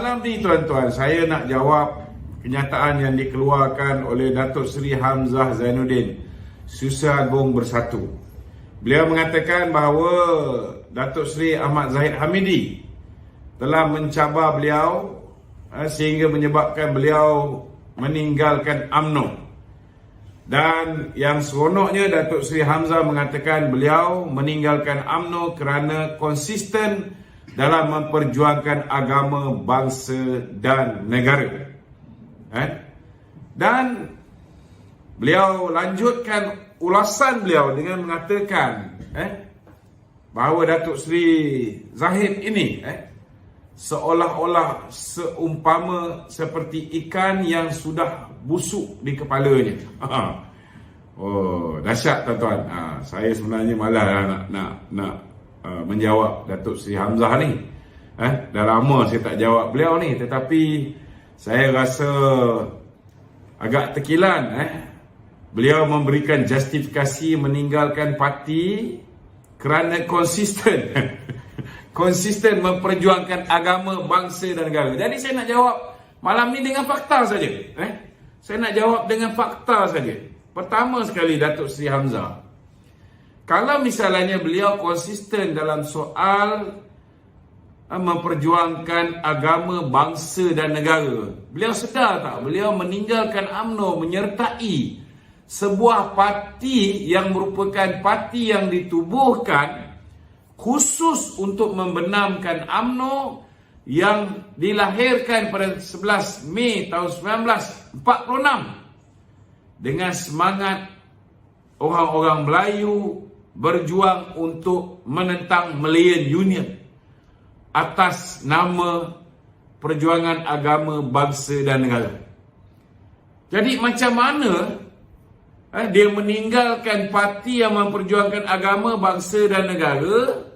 malam ni tuan-tuan, saya nak jawab kenyataan yang dikeluarkan oleh Datuk Seri Hamzah Zainuddin, Susah Agung Bersatu. Beliau mengatakan bahawa Datuk Seri Ahmad Zahid Hamidi telah mencabar beliau sehingga menyebabkan beliau meninggalkan UMNO. Dan yang seronoknya, Datuk Seri Hamzah mengatakan beliau meninggalkan UMNO kerana konsisten dalam memperjuangkan agama, bangsa dan negara. Dan beliau lanjutkan ulasan beliau dengan mengatakan bahawa Datuk Seri Zahid ini seolah-olah seumpama seperti ikan yang sudah busuk di kepalanya. Oh, dahsyat tuan-tuan. Saya sebenarnya malas nak menjawab Datuk Seri Hamzah ni. Dah lama saya tak jawab beliau ni, tetapi saya rasa agak terkilan. Beliau memberikan justifikasi meninggalkan parti kerana konsisten konsisten memperjuangkan agama, bangsa dan negara. Jadi saya nak jawab malam ni dengan fakta saja. Saya nak jawab dengan fakta saja. Pertama sekali, Datuk Seri Hamzah, kalau misalnya beliau konsisten dalam soal memperjuangkan agama, bangsa dan negara, beliau sedar tak beliau meninggalkan UMNO menyertai sebuah parti yang merupakan parti yang ditubuhkan khusus untuk membenamkan UMNO yang dilahirkan pada 11 Mei tahun 1946 dengan semangat orang-orang Melayu berjuang untuk menentang Malayan Union atas nama perjuangan agama, bangsa dan negara. Jadi macam mana dia meninggalkan parti yang memperjuangkan agama, bangsa dan negara,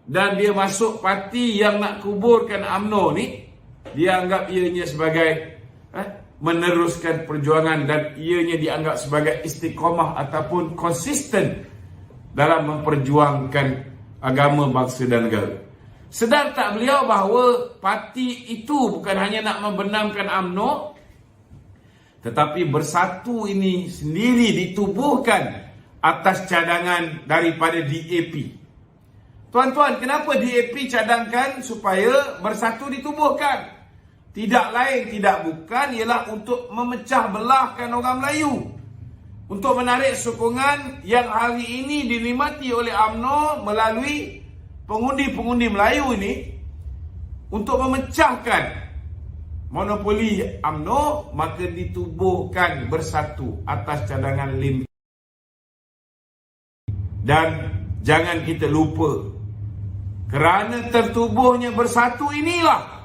dan dia masuk parti yang nak kuburkan UMNO ni? Dia anggap ianya sebagai meneruskan perjuangan, dan ianya dianggap sebagai istiqamah ataupun konsisten dalam memperjuangkan agama, bangsa dan negara. Sedar tak beliau bahawa parti itu bukan hanya nak membenamkan UMNO, tetapi Bersatu ini sendiri ditubuhkan atas cadangan daripada DAP. Tuan-tuan, kenapa DAP cadangkan supaya Bersatu ditubuhkan? Tidak lain, tidak bukan, ialah untuk memecah belahkan orang Melayu, untuk menarik sokongan yang hari ini dinikmati oleh UMNO melalui pengundi-pengundi Melayu ini, untuk memecahkan monopoli UMNO. Maka ditubuhkan Bersatu atas cadangan LIM. Dan jangan kita lupa, kerana tertubuhnya Bersatu inilah,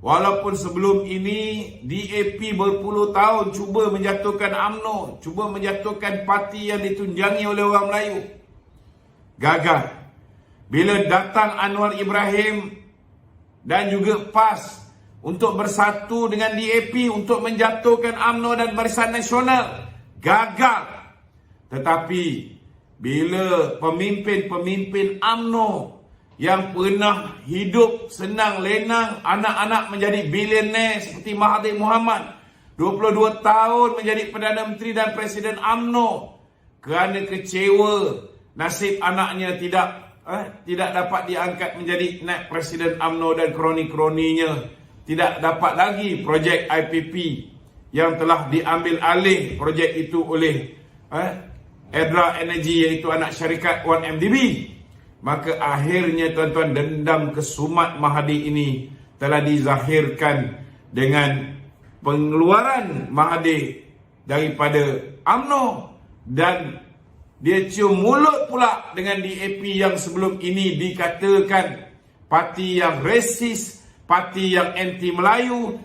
walaupun sebelum ini DAP berpuluh tahun cuba menjatuhkan UMNO, cuba menjatuhkan parti yang ditunjangi oleh orang Melayu, gagal. Bila datang Anwar Ibrahim dan juga PAS untuk bersatu dengan DAP untuk menjatuhkan UMNO dan Barisan Nasional, gagal. Tetapi bila pemimpin-pemimpin UMNO yang pernah hidup senang lenang, anak-anak menjadi bilioner seperti Mahathir Mohamad, 22 tahun menjadi Perdana Menteri dan Presiden UMNO, kerana kecewa nasib anaknya tidak dapat diangkat menjadi naib Presiden UMNO dan kroni-kroninya tidak dapat lagi projek IPP yang telah diambil alih projek itu oleh Edra Energy, iaitu anak syarikat 1MDB. Maka akhirnya tuan-tuan, dendam kesumat Mahathir ini telah dizahirkan dengan pengeluaran Mahathir daripada UMNO, dan dia cium mulut pula dengan DAP yang sebelum ini dikatakan parti yang resis, parti yang anti Melayu,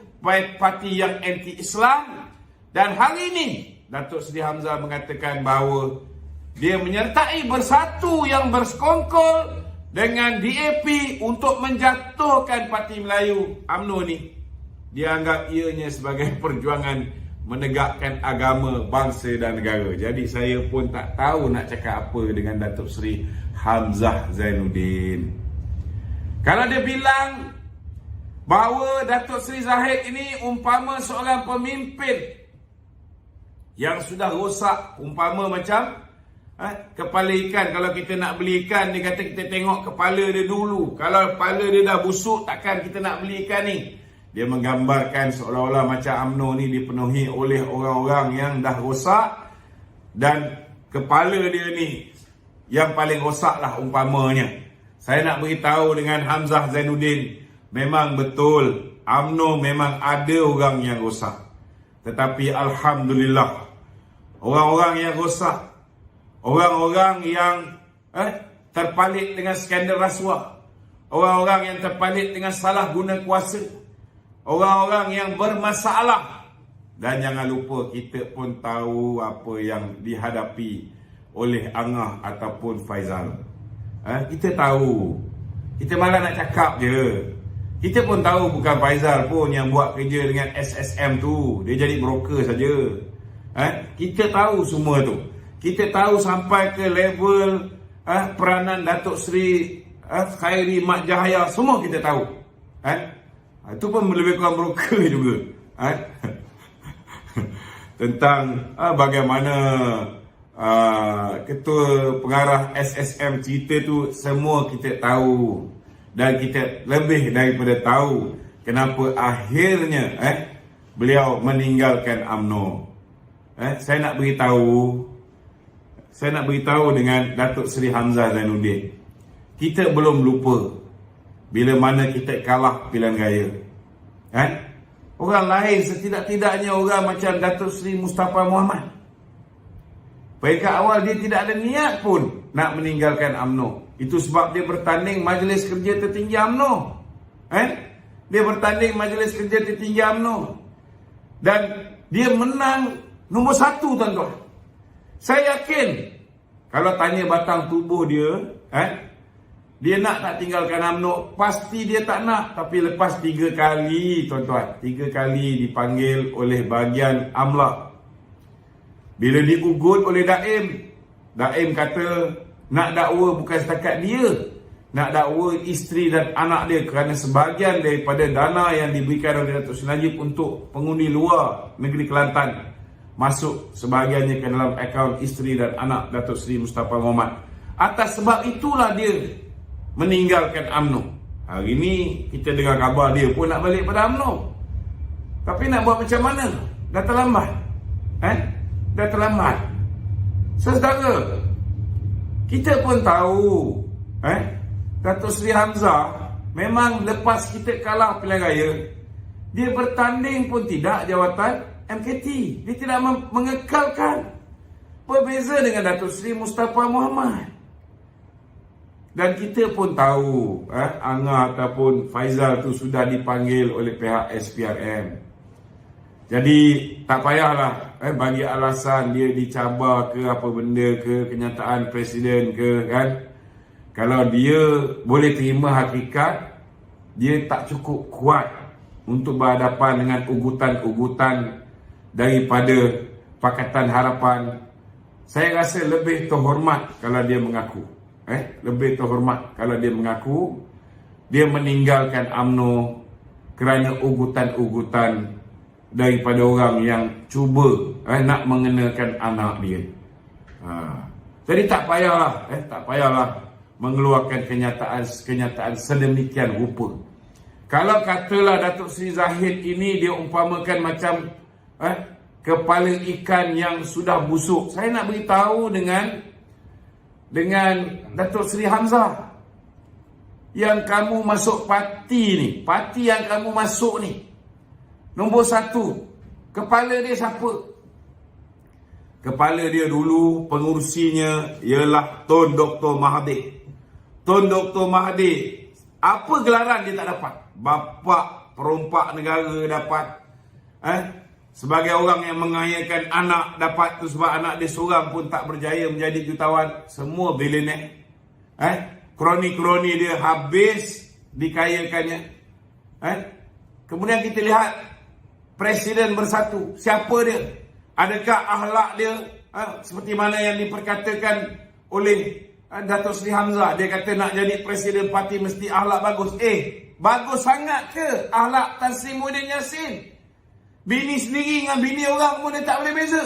parti yang anti Islam. Dan hari ini Datuk Seri Hamzah mengatakan bahawa dia menyertai Bersatu yang bersekongkol dengan DAP untuk menjatuhkan Parti Melayu UMNO ni. Dia anggap ianya sebagai perjuangan menegakkan agama, bangsa dan negara. Jadi saya pun tak tahu nak cakap apa dengan Datuk Seri Hamzah Zainuddin. Kalau dia bilang bahawa Datuk Seri Zahid ini umpama seorang pemimpin yang sudah rosak, umpama macam kepala ikan. Kalau kita nak beli ikan, dia kata kita tengok kepala dia dulu. Kalau kepala dia dah busuk, takkan kita nak beli ikan ni. Dia menggambarkan seolah-olah macam UMNO ni dipenuhi oleh orang-orang yang dah rosak, dan kepala dia ni yang paling rosak lah umpamanya. Saya nak beritahu dengan Hamzah Zainuddin, memang betul UMNO memang ada orang yang rosak. Tetapi Alhamdulillah, orang-orang yang rosak, orang-orang yang terpalit dengan skandal rasuah, orang-orang yang terpalit dengan salah guna kuasa, orang-orang yang bermasalah. Dan jangan lupa, kita pun tahu apa yang dihadapi oleh Angah ataupun Faizal. Kita tahu. Kita malah nak cakap je. Kita pun tahu bukan Faizal pun yang buat kerja dengan SSM tu. Dia jadi broker saja. Kita tahu semua tu. Kita tahu sampai ke level peranan Datuk Seri Khairi Mat Jahaya. Semua kita tahu. Itu pun lebih kurang broker juga. Tentang bagaimana ketua pengarah SSM cerita tu, semua kita tahu. Dan kita lebih daripada tahu kenapa akhirnya beliau meninggalkan UMNO. Saya nak beritahu dengan Datuk Seri Hamzah Zainuddin, kita belum lupa bila mana kita kalah pilihan raya. Orang lain, setidak-tidaknya orang macam Datuk Seri Mustafa Muhammad, peringkat awal dia tidak ada niat pun nak meninggalkan UMNO. Itu sebab dia bertanding Majlis Kerja Tertinggi UMNO. Dia bertanding Majlis Kerja Tertinggi UMNO. Dan dia menang nombor 1, tuan-tuan. Saya yakin kalau tanya batang tubuh dia, dia nak tak tinggalkan UMNO? Pasti dia tak nak. Tapi lepas 3 kali, tuan-tuan, 3 kali dipanggil oleh bahagian AMLA. Bila diugut oleh Daim, Daim kata nak dakwa bukan setakat dia, nak dakwa isteri dan anak dia, kerana sebahagian daripada dana yang diberikan oleh Datuk Seri Najib untuk pengundi luar negeri Kelantan masuk sebahagiannya ke dalam akaun isteri dan anak Datuk Seri Mustafa Muhammad. Atas sebab itulah dia meninggalkan UMNO. Hari ni kita dengar khabar dia pun nak balik pada UMNO. Tapi nak buat macam mana? Dah terlambat. Dah terlambat. Saudara, kita pun tahu Datuk Seri Hamzah memang lepas kita kalah pilihan raya, dia bertanding pun tidak jawatan MKT. Dia tidak mengekalkan. Berbeza dengan Datuk Seri Mustafa Muhammad. Dan kita pun tahu Angah ataupun Faizal tu sudah dipanggil oleh pihak SPRM. Jadi tak payahlah bagi alasan dia dicabar ke apa benda ke, kenyataan presiden ke, kan. Kalau dia boleh terima hakikat, dia tak cukup kuat untuk berhadapan dengan ugutan-ugutan daripada Pakatan Harapan. Saya rasa lebih terhormat kalau dia mengaku. Lebih terhormat kalau dia mengaku dia meninggalkan UMNO kerana ugutan-ugutan daripada orang yang cuba nak mengenakan anak dia. Jadi tak payahlah mengeluarkan kenyataan sedemikian rupa. Kalau katalah Datuk Seri Zahid ini dia umpamakan macam kepala ikan yang sudah busuk, saya nak beritahu dengan Datuk Seri Hamzah, yang kamu masuk parti yang kamu masuk ni, nombor 1, kepala dia siapa? Kepala dia dulu, pengurusinya ialah Tun Dr. Mahathir. Tun Dr. Mahathir, apa gelaran dia tak dapat? Bapa perompak negara dapat. Sebagai orang yang mengayakan anak dapat tu, sebab anak dia seorang pun tak berjaya menjadi jutawan. Semua billionaire. Kroni-kroni dia habis dikayakannya. Kemudian kita lihat Presiden Bersatu. Siapa dia? Adakah akhlak dia seperti mana yang diperkatakan oleh Datuk Seri Hamzah? Dia kata nak jadi Presiden parti mesti akhlak bagus. bagus sangat ke akhlak Tan Sri Muhyiddin Yassin? Bini sendiri dengan bini orang pun dia tak boleh beza.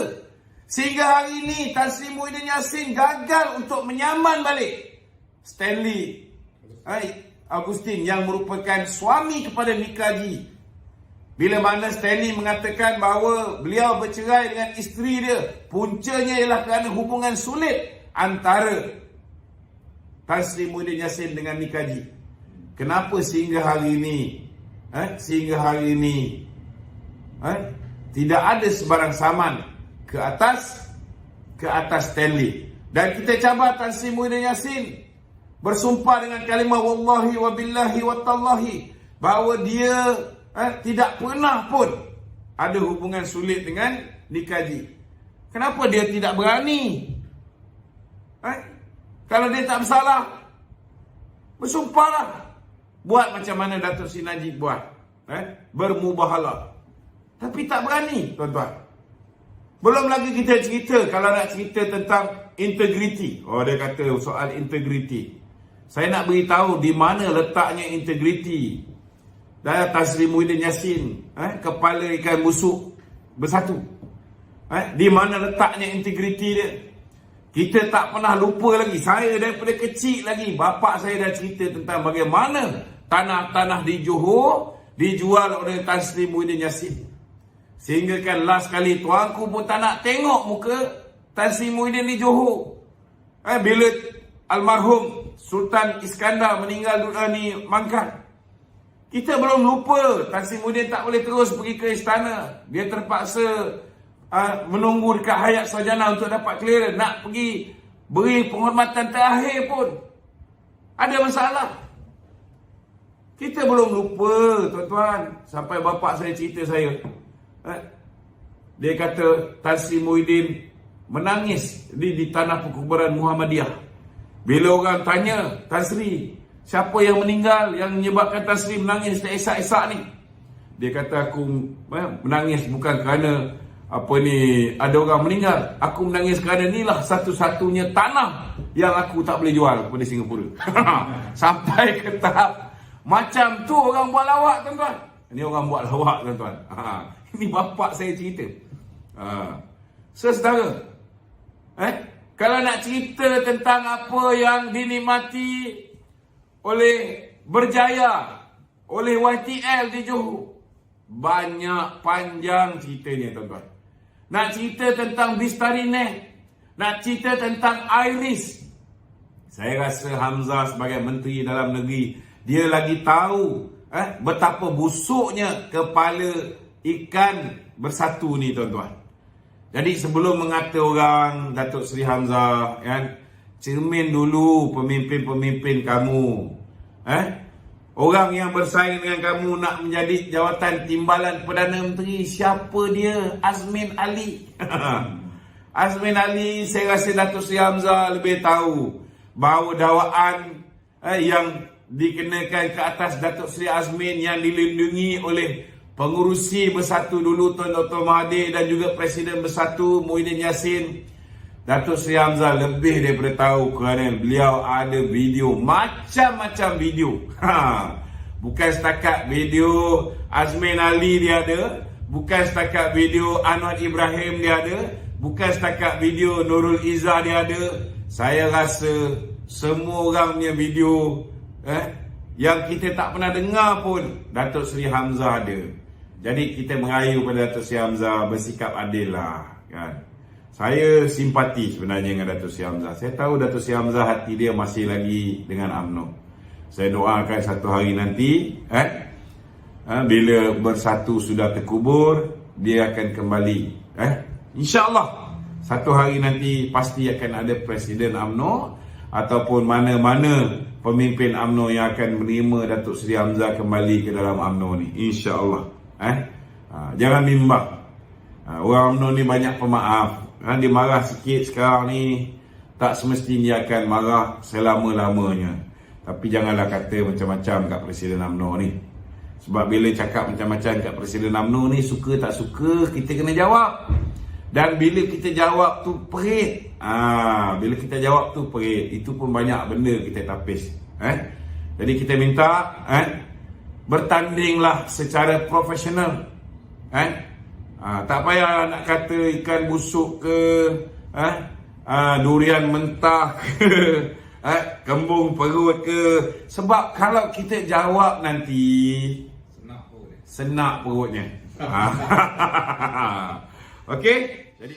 Sehingga hari ini Tan Sri Muhyiddin Yassin gagal untuk menyaman balik Stanley Agustin yang merupakan suami kepada Nikaji. Bila mana Stanley mengatakan bahawa beliau bercerai dengan isteri dia, puncanya ialah kerana hubungan sulit antara Tan Sri Muhyiddin Yassin dengan Nikaji. Kenapa sehingga hari ini tidak ada sebarang saman ke atas Stanley? Dan kita cabar Tan Sri Muhyiddin Yassin bersumpah dengan kalimah wallahi wa billahi wa tallahi bahawa dia tidak pernah pun ada hubungan sulit dengan Nikaji. Kenapa dia tidak berani? Kalau dia tak bersalah, bersumpahlah. Buat macam mana Datuk Seri Najib buat, bermubahalah. Tapi tak berani, tuan-tuan. Belum lagi kita cerita, kalau nak cerita tentang integriti. Dia kata soal integriti. Saya nak beritahu di mana letaknya integriti Tan Sri Muhyiddin Yassin, kepala ikan busuk bersatu. Di mana letaknya integriti dia? Kita tak pernah lupa lagi. Saya daripada kecil lagi, bapa saya dah cerita tentang bagaimana tanah-tanah di Johor dijual oleh Tan Sri Muhyiddin Yassin. Sehingga kan last kali tuanku pun tak nak tengok muka Tan Sri Muhyiddin di Johor. Bila almarhum Sultan Iskandar meninggal dunia ni mangkat, kita belum lupa Tan Sri Muhyiddin tak boleh terus pergi ke istana. Dia terpaksa menunggu dekat Hayat Sarjana untuk dapat clearance. Nak pergi beri penghormatan terakhir pun ada masalah. Kita belum lupa, tuan-tuan. Sampai bapa saya cerita saya, dia kata Tan Sri Muhyiddin menangis di tanah perkuburan Muhammadiyah. Bila orang tanya, Tan Sri, siapa yang meninggal yang menyebabkan Tan Sri menangis esak-esak ni? Dia kata, aku menangis bukan kerana ada orang meninggal. Aku menangis kerana inilah satu-satunya tanah yang aku tak boleh jual kepada Singapura. Sampai ke tahap macam tu orang buat lawak, tuan-tuan. Ini orang buat lawak, tuan-tuan. Ini bapak saya cerita. Saudara, kalau nak cerita tentang apa yang dinikmati oleh Berjaya, oleh YTL di Johor, banyak panjang ceritanya, tuan-tuan. Nak cerita tentang Bistarinet, nak cerita tentang Iris. Saya rasa Hamzah sebagai Menteri Dalam Negeri, dia lagi tahu betapa busuknya kepala ikan bersatu ni, tuan-tuan. Jadi sebelum mengata orang, Datuk Seri Hamzah, cermin dulu pemimpin-pemimpin kamu. Orang yang bersaing dengan kamu nak menjadi jawatan timbalan Perdana Menteri, siapa dia? Azmin Ali. Azmin Ali, saya rasa Datuk Seri Hamzah lebih tahu bahawa dakwaan yang dikenakan ke atas Datuk Seri Azmin yang dilindungi oleh pengurusi Bersatu dulu Tuan Dr. Mahathir dan juga Presiden Bersatu Muhyiddin Yassin, Datuk Seri Hamzah lebih daripada tahu kerana beliau ada video, macam-macam video. Bukan setakat video Azmin Ali dia ada, bukan setakat video Anwar Ibrahim dia ada, bukan setakat video Nurul Izzah dia ada. Saya rasa semua orang punya video yang kita tak pernah dengar pun Datuk Seri Hamzah ada. Jadi kita merayu pada Datuk Seri Hamzah bersikap adil lah, kan. Saya simpati sebenarnya dengan Datuk Seri Hamzah. Saya tahu Datuk Seri Hamzah hati dia masih lagi dengan UMNO. Saya doakan satu hari nanti, bila Bersatu sudah terkubur, dia akan kembali. InsyaAllah satu hari nanti pasti akan ada Presiden UMNO ataupun mana-mana pemimpin UMNO yang akan menerima Datuk Seri Hamzah kembali ke dalam UMNO ni. InsyaAllah. Jangan bimbang. Orang UMNO ni banyak pemaaf. Dia marah sikit sekarang ni, tak semestinya dia akan marah selama-lamanya. Tapi janganlah kata macam-macam kat Presiden UMNO ni. Sebab bila cakap macam-macam kat Presiden UMNO ni, suka tak suka, kita kena jawab. Dan bila kita jawab tu perit. Bila kita jawab tu perit, itu pun banyak benda kita tapis. Jadi kita minta bertandinglah secara profesional. Tak payah nak kata ikan busuk ke, durian mentah ke, kembung perut ke. Sebab kalau kita jawab nanti senak perutnya. Okey? Jadi